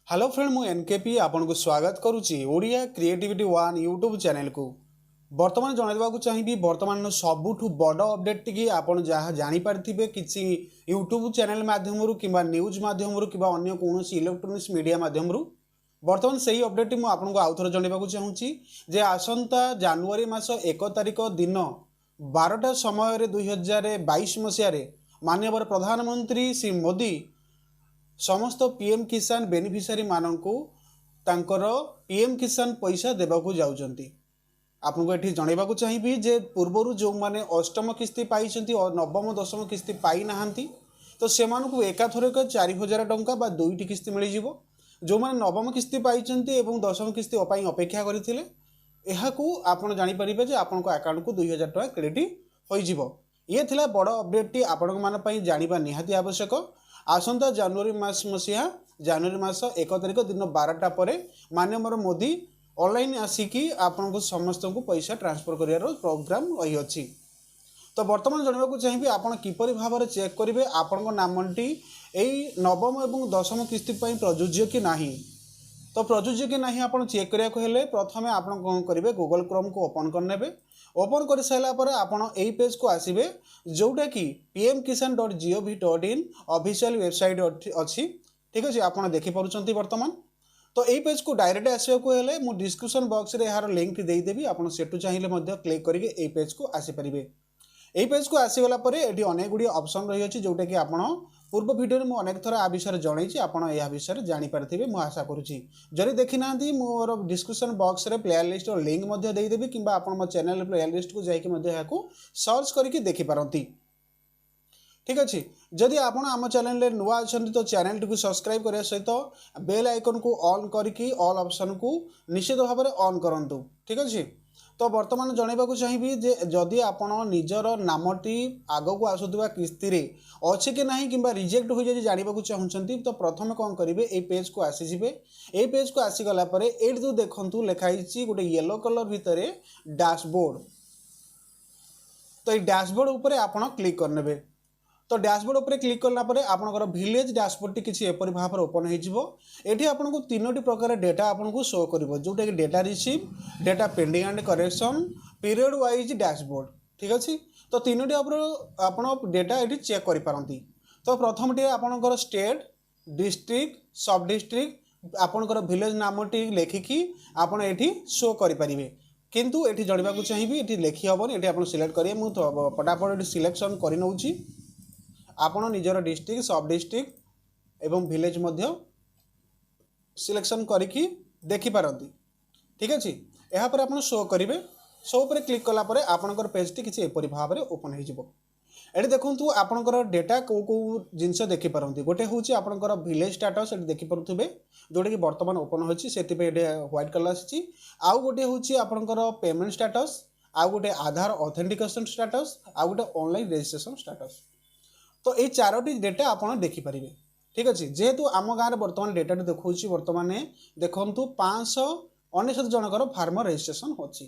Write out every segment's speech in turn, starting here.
Hello friend मु NKP आपन को स्वागत करुच्ची Odia creativity one YouTube channel को। वर्तमान जनइबाकू चाहिए वर्तमान सबुठु बड़ अपडेट टी आपन जहाँ जानी पारिथिबे किछि यूट्यूब चैनल माध्यम कि न्यूज माध्यम कि अन्य कौन इलेक्ट्रोनिक्स मीडिया माध्यम वर्तमान से ही अपडेट मु आपन को आउथर जनइबाकू चाहूँगी जे आसंता जनवरी मास 1 तारिख दिन 12टा समय 2022 मसीह माननीय प्रधानमंत्री श्री मोदी समस्त पीएम किसान बेनिफिशियरी माननकु तांकर पीएम किसान पैसा देबाकू जाउचंती। आपनको एठी जणैबाकू चाहिबी जे पूर्वरु जो माने अष्टम किस्ती पाइछंती और नवम दशम किस्ती पाई नाहंती तो सेमानकु एकाथरक 4000 टंका बा दुईटी किस्ती मिल जिवो। जो माने नवम किस्ती पाइछंती एवं दशम किस्ती पई अपेक्षा करिथिले एहाकू आपण जानि परिबे जे आपनको अकाउंट को 2000 टंका क्रेडिट होई जिवो। ये थिला बड़ अपडेट टी आपण मान पई जानिबा निहाती आवश्यक। आसंता जनवरी मास मसीहा जनवरी मास 1 तारिख दिन 12टा पर माननीय मोदी ऑनलाइन आसिकी आपन को समस्त को पैसा ट्रांसफर करियार प्रोग्राम रही अछि। तो वर्तमान जानवाक चाहिए आपन किपरि भाव में चेक करेंगे आपण नामटी यही नवम एवं दशम किस्ती प्रযোज्य कि नहीं। तो प्रযোज्य कि नहीं आप चेक करें प्रथम आप करेंगे गूगल क्रोम को ओपन करने ओपन कर सारापर आपड़ यही पेज को आसबे जोटा कि pmkisan.gov.in ऑफिशियल वेबसाइट अच्छी। ठीक अच्छे आप देखिपुंट वर्तमान। तो यही पेज को डायरेक्ट आसवाक हेले मु डिस्क्रिप्शन बॉक्स रे यार लिंक देदेवी आपड़ सेठू चाहिए क्लिक करके यही पेज को आसीपारे। यही पेज को आसीगला ये अनेक गुड़ी ऑप्शन रही है जोटा कि आप पूर्व वीडियो में अनेक थर आ विषय जनई आपड़ यह विषय जानीपारे मुझे आशा करुँची। जदि देखी ना मोर डिस्क्रिप्शन बॉक्स रे प्लेयर लिस्ट और लिंक देदेवी कि आप मो चैनल प्लेयर लिस्ट को जाकि सर्च करके देखिपारती। ठीक अच्छे जदि आप आम चैनल नुआ अच्छा तो चैनल टी सब्सक्राइब करने सहित बेल आइकन को ऑन करके ऑल ऑप्शन को निश्चित भाव में ऑन करूँ। ठीक अच्छे तो वर्तमान जनइबाकू चाहिए जे जदि आपण निजर नामटी आग को आसुवा किस्ती अच्छे कि नहीं कि रिजेक्ट हो जाए जानवाक चाहूँगी तो प्रथम कौन करेंगे ये पेज को आसीजे। ये पेज को आसीगला ये जो देखु लिखाई गोटे येलो कलर भितर डैशबोर्ड। तो ये डैशबोर्ड उपरे आपण क्लिक करने। तो डैशबोर्ड उपरे क्लिक कलापर आपंकर विलेज डैशबोर्ड टी किसी एपरी भाव में ओपन होती आपको तीनोटी प्रकार डेटा आपको शो कर जोटा कि data receive data pending and correction period wise dashboard. ठीक अच्छे तो तीनोटी आप डेटा ये चेक करें। तो प्रथम टी आपंकर स्टेट डिस्ट्रिक्ट सब डिस्ट्रिक्ट आपंकर विलेज नामटी लेखिकी आपड़ ये शो करेंगे। किंतु ये जानवाक चाहिए ये लिखी हेनी ये आप सिलेक्ट करेंगे मुझे फटाफट सिलेक्शन कर नौची आपण निजर डिस्ट्रिक्ट सब डिस्ट्रिक्ट एवं विलेज मध्य सिलेक्शन करके देखिपारती। ठीक अच्छे यहाँ पर आप शो करेंगे शो पर क्लिक कलापर आपंकर पेज टी किसी एपरी भाव में ओपन हो देखु आपंकर डेटा कौ कौ जिनस देखिपारती। गोटे हूँ आपंकर विलेज स्टाटस ये देखिपे जोटा कि बर्तमान ओपन होती से व्हाइट कलर आसी। आउ गोटे हूँ आपंकर पेमेंट स्टाटस आउ गोटे आधार ऑथेंटिकेशन स्टाटस आउ गोटे ऑनलाइन रजिस्ट्रेशन स्टाटस। तो ये चारोटी डेटा आप देखिपारे। ठीक अच्छे जेहेतु आम गाँव में बर्तमान डेटा देखा बर्तमान देखु 599 जनकर फार्मर रजिस्ट्रेशन अच्छी।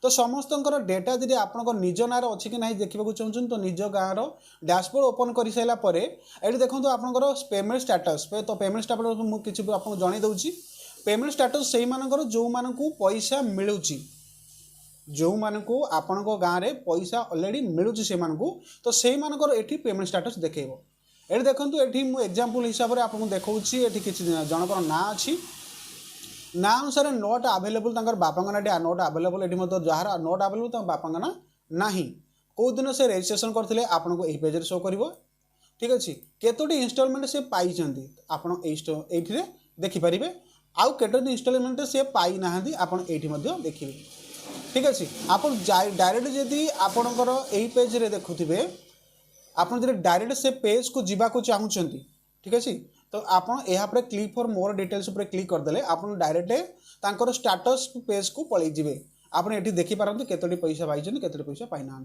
तो समस्त डेटा जब आप निज ना अच्छी कि नहीं देखा चाहूँ तो निज गाँव डैशबोर्ड ओपन कर सारापर ये देखो आपंकर पेमेंट स्टाटस। तो पेमेंट स्टाटस मुझे आपको जन दूसरी पेमेंट स्टाटस से मानकर जो मानू पैसा मिलूँ जो मानू आपण गाँव में पैसा ऑलरेडी मिलूँ से तो से ये पेमेंट स्टाटस देखो। ये देखो ये मुझे एग्जांपल हिसाब से आपको देखा ये किसी जनकर ना अच्छी ना अनुसार नोट आवेलेबल बापा ना नोट आवेलेबल ये जार नोट आवेलेबल बापा ना ना कौ दिन से रजिस्ट्रेशन करते आपको यही पेज शो कर। ठीक अच्छे केतोटी इंस्टॉलमेंट से पाई आपड़े देखिपारे आउ केतोटी इंस्टॉलमेंट से पाई ना आप देखिए। ठीक अच्छे आप डायरेक्ट जदि आपणकर यही पेज रे देखुवे आप डायरेक्ट से पेज को जीवाक चाहूँगी। ठीक अच्छे तो आप यहाँ क्लिक फॉर मोर डिटेल्स उपर क्लिक करदे आप डायरेक्ट स्टाटस पेज को पलि जाए आप ये देखिपारती केतोटी पैसा पाई केतोटी पैसा पाई ना।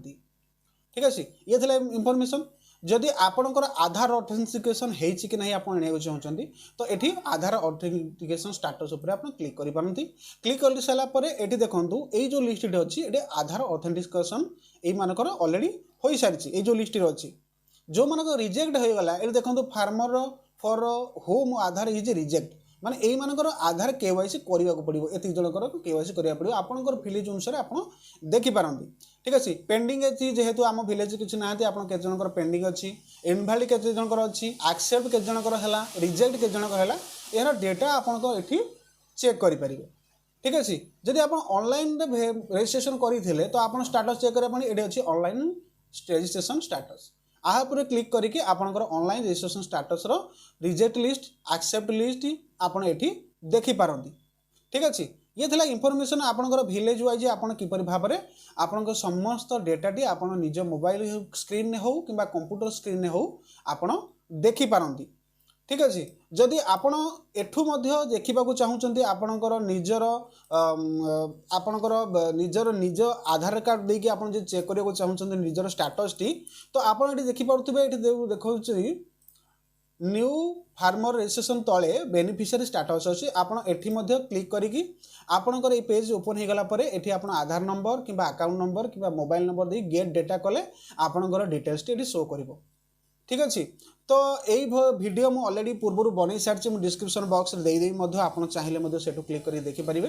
ठीक अच्छे ये थे इनफॉरमेशन। जदि आपणकर आधार ऑथेंटिकेशन होती कि नहीं आप चाहते तो ये आधार ऑथेंटिकेशन स्टाटस उपर आप क्लिक करेंगे। क्लिक कर सारापर ये देखो ये जो लिस्ट अच्छी ये आधार ऑथेंटिकेशन ये मानकर ऑलरेडी हो सारी ये जो लिस्ट अच्छी जो मानक रिजेक्ट हो गला ये देखो farmer for home Aadhaar is reject माने एई मानकर आधार केवाईसी करबा को पड़िबो एति जनकर केवाईसी करबा पड़िबो आपनकर विलेज अनुसार आपण देखि पारंती ठीक अछि पेंडिंग अछि जेहेतु आम विलेज किछि नाहति आपण के जनकर पेंडिंग अछि इनवैलिड के जनकर अछि एक्सेप्ट के जनकर हला रिजेक्ट के जनकर हला एहर डेटा आपनको एठी चेक करि परिबे ठीक अछि जदि आपण ऑनलाइन रे रजिस्ट्रेशन करिथिले तो आपण स्टेटस चेक करबा एठी अछि ऑनलाइन रजिस्ट्रेशन स्टेटस आहा पर क्लिक करके आपनकर ऑनलाइन रजिस्ट्रेशन स्टेटस रो रिजेक्ट लिस्ट एक्सेप्ट लिस्ट आपण एठी देखि पारंती ठीक अछि ये थिला इंफॉर्मेशन आपनकर विलेज वाइज आपण किपर भाबरे आपनकर समस्त डेटा टी आपण निज मोबाइल स्क्रीन ने हो किबा कंप्यूटर स्क्रीन ने हो आपण देखि पारंती ठीक अछि जदि आपण एठु मध्ये देखिबा को चाहुचंती आपनकर निजर आपनकर निज आधार कार्ड देकी आपण जे चेक करियो को चाहुचंती निजर स्टेटस टी तो आपण एठी देखि पारुथिबे एठी देखौछि न्यू फार्मर रजिस्ट्रेशन तले बेनिफिशियरी स्टेटस अछि आपण एठी मध्ये क्लिक करिकी आपनकर ए पेज ओपन हे गला परे एठी आपण आधार नंबर किबा अकाउंट नंबर किबा मोबाइल नंबर दे गेट डेटा कले आपनकर डिटेल्स टी एठी शो करिवो ठीक अछि तो एई वीडियो मु ऑलरेडी पूर्वरु बनै सारछि मु डिस्क्रिप्शन बॉक्स रे देई मध्ये आपण चाहिले मध्ये सेटु क्लिक करी देखि परिबे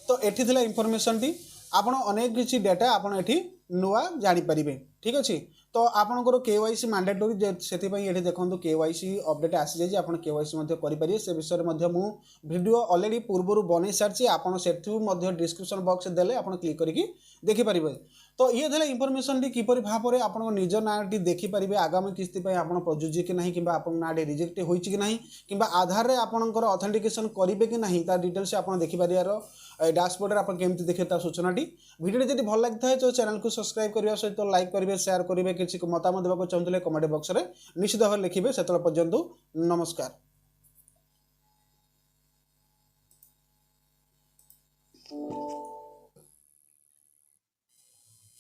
तो एठी थिला इंफॉर्मेशन टी आपण अनेक किछि डेटा आपण एठी नुवा जानि परिबे ठीक अछि तो आपनकर केवाईसी मैंडेटरी सेति पई एठी देखंतु केवाईसी अपडेट आसी जाय जे आपण केवाईसी मध्ये करि परिबे से विषय मध्ये मु वीडियो ऑलरेडी पूर्वरु बनै सारछि आपण सेथु मध्ये डिस्क्रिप्शन बॉक्स देले आपण क्लिक करिकि देखि परिबे तो ये थिला इंफॉर्मेशन टी किपरि भाबरे आपण निज नाटी देखि परिबे आगामी किस्ती पई आपण प्रयोज्य कि नाही किबा आपण नाडे रिजेक्ट होईछि कि नाही किबा आधार रे आपनकर ऑथेंटिकेशन करिवे कि नाही ता डिटेल्स आपण देखि परियारो डैशबोर्ड रे आपण केमति देखि ता सूचनाटी वीडियो जदि भल लागथाय तो चैनल को सब्सक्राइब करिया सहित लाइक करिवे शेयर करिवे किछि मतामत देबा चाहूले कमेंट बॉक्स रे निश्चित भाव लिखिबे सेतल पर्यंत नमस्कार।